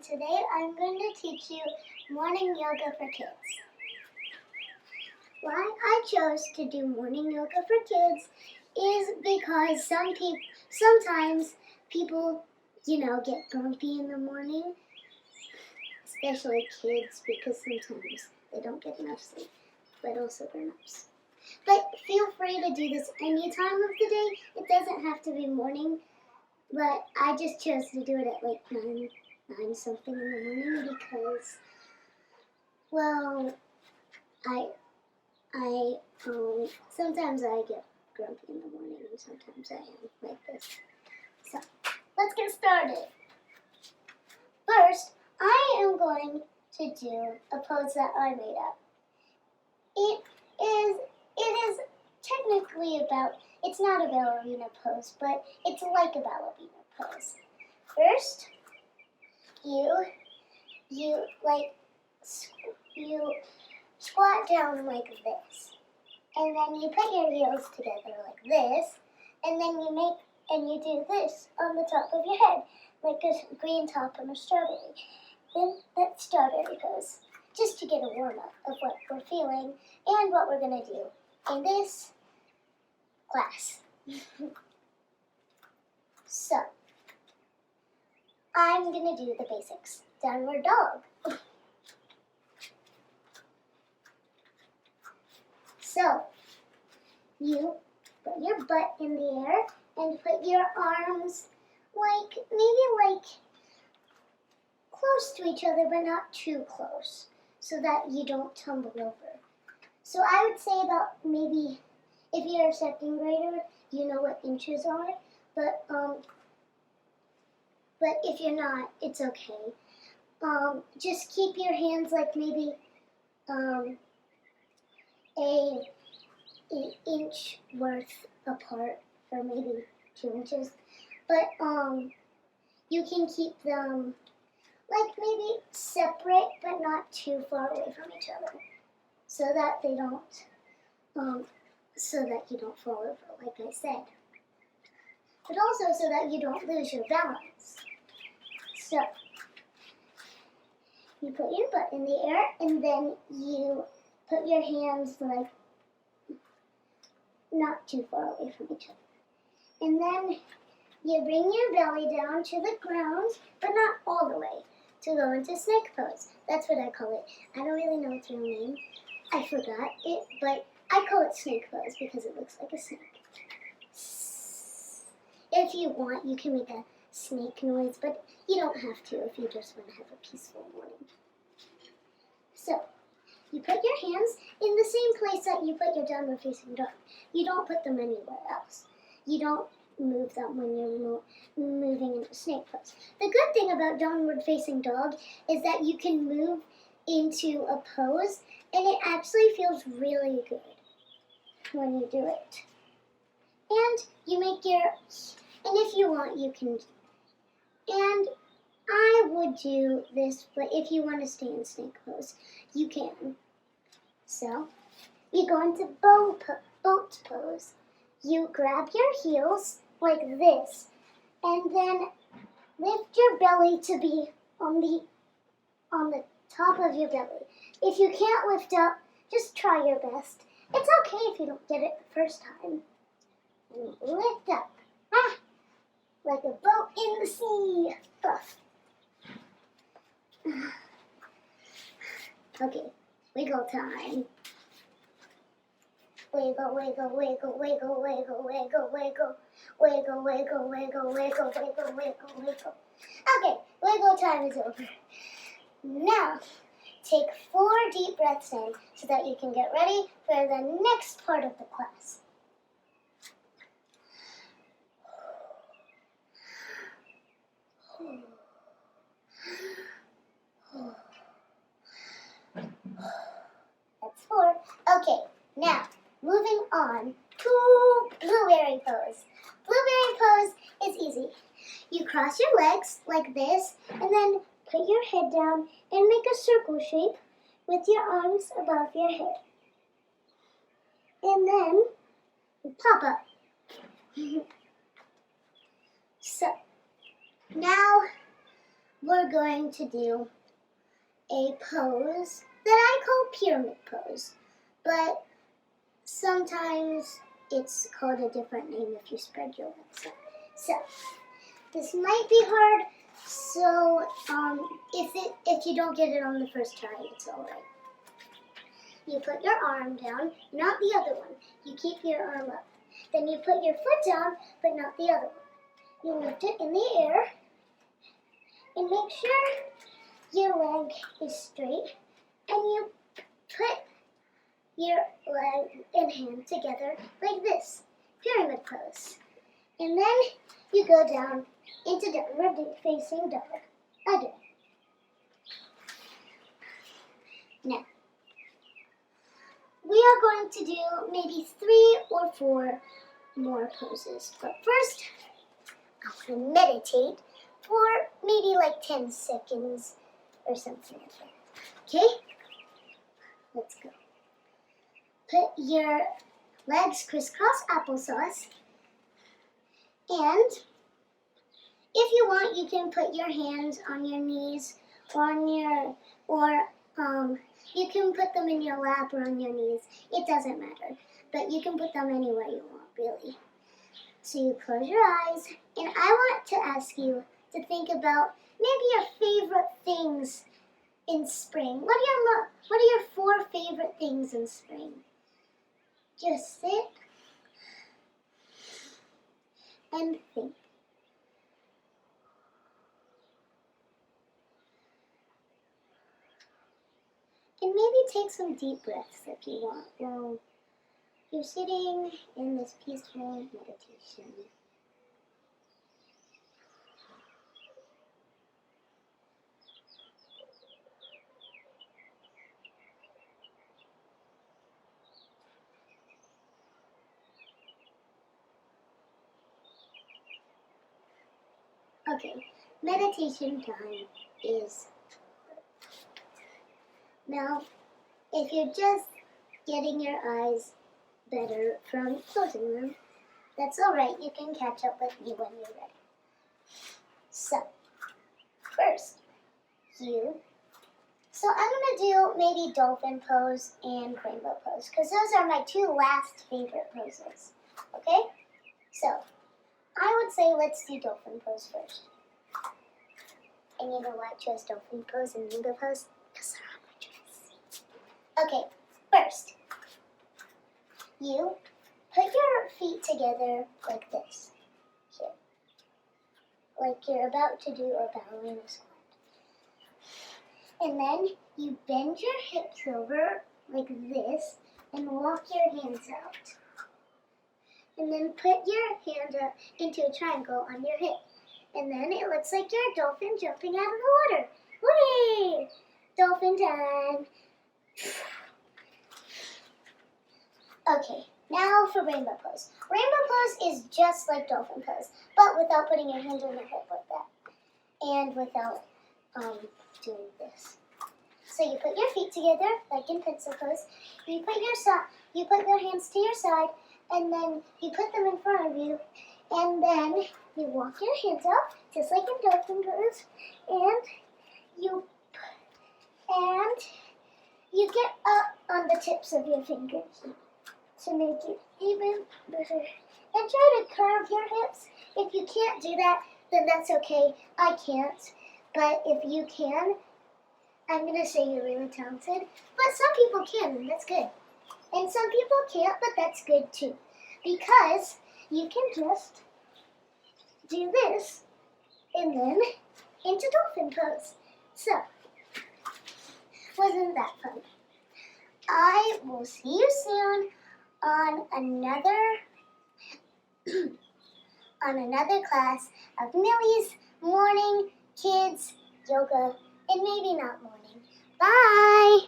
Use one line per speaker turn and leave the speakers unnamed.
and today I'm going to teach you morning yoga for kids. Why I chose to do morning yoga for kids is because sometimes people, get grumpy in the morning, especially kids, because sometimes they don't get enough sleep, but also grown-ups. But feel free to do this any time of the day. It doesn't have to be morning, but I just chose to do it at like 9 something in the morning because, well, I sometimes I get grumpy in the morning and sometimes I am like this. So, let's get started. First, I am going to do a pose that I made up. It is technically it's not a ballerina pose, but it's like a ballerina pose. First, you squat down like this, and then you put your heels together like this, and then you do this on the top of your head, like a green top on a strawberry. Then that's strawberry pose, just to get a warm up of what we're feeling and what we're gonna do in this class. So, I'm gonna do the basics. Downward dog. So, you put your butt in the air and put your arms maybe close to each other, but not too close, so that you don't tumble over. So I would say about maybe, if you're a second grader, you know what inches are, but if you're not, it's okay. Just keep your hands like maybe an inch worth apart, or maybe 2 inches. But you can keep them like maybe separate, but not too far away from each other, so that they don't, so that you don't fall over, like I said. But also so that you don't lose your balance. So, you put your butt in the air, and then you put your hands like not too far away from each other. And then you bring your belly down to the ground, but not all the way, to go into snake pose. That's what I call it. I don't really know its real name. I forgot it, but I call it snake pose because it looks like a snake. If you want, you can make a snake noise, but you don't have to if you just want to have a peaceful morning. So, you put your hands in the same place that you put your downward facing dog. You don't put them anywhere else. You don't move them when you're moving into snake pose. The good thing about downward facing dog is that you can move into a pose, and it actually feels really good when you do it. And you make and if you want, you can, and I would do this, but if you want to stay in snake pose, you can. So, you go into boat pose. You grab your heels like this, and then lift your belly to be on the top of your belly. If you can't lift up, just try your best. It's okay if you don't get it the first time. And lift up. Like a boat in the sea. Okay, wiggle time. Wiggle, wiggle, wiggle, wiggle, wiggle, wiggle, wiggle, wiggle, wiggle, wiggle, wiggle, wiggle, wiggle, wiggle. Okay, wiggle time is over. Now, take 4 deep breaths in so that you can get ready for the next part of the class. That's 4. Okay, now, moving on to blueberry pose. Blueberry pose is easy. You cross your legs like this, and then put your head down and make a circle shape with your arms above your head. And then pop up. So, now we're going to do a pose that I call pyramid pose, but sometimes it's called a different name if you spread your legs out. So this might be hard, so if you don't get it on the first try, it's all right. You put your arm down, not the other one. You keep your arm up. Then you put your foot down, but not the other one. You lift it in the air, and make sure your leg is straight, and you put your leg and hand together like this, pyramid pose. And then you go down into downward facing dog again. Now, we are going to do maybe 3 or 4 more poses. But first, I'm going to meditate for maybe like 10 seconds or something like that. Okay? Let's go. Put your legs crisscross applesauce. And if you want, you can put your hands on your knees or you can put them in your lap or on your knees. It doesn't matter. But you can put them anywhere you want, really. So you close your eyes, and I want to ask you to think about maybe your favorite things in spring. What are your 4 favorite things in spring? Just sit and think. And maybe take some deep breaths if you want while you're sitting in this peaceful meditation. Okay, meditation time is. Now, if you're just getting your eyes better from closing them, that's alright. You can catch up with me when you're ready. So, first, So I'm going to do maybe dolphin pose and rainbow pose, because those are my 2 last favorite poses. Okay? So, I would say let's do dolphin pose first. And you know why I chose dolphin pose and rainbow pose? Because they're on my dress. Okay, first, you put your feet together like this. Here. Like you're about to do a ballerina squat. And then you bend your hips over like this and walk your hands out. And then put your hand up into a triangle on your hip. And then it looks like you're a dolphin jumping out of the water. Whee! Dolphin time. Okay, now for rainbow pose. Rainbow pose is just like dolphin pose, but without putting your hand on your hip like that. And without doing this. So you put your feet together, like in pencil pose. You put your hands to your side, and then you put them in front of you, and then you walk your hands up, just like in dolphin pose, and you get up on the tips of your fingers to make it even better. And try to curve your hips. If you can't do that, then that's okay. I can't. But if you can, I'm going to say you're really talented. But some people can, and that's good. And some people can't, but that's good too. Because you can just do this and then into dolphin pose. So, wasn't that fun? I will see you soon on another class of Millie's morning kids yoga, and maybe not morning. Bye!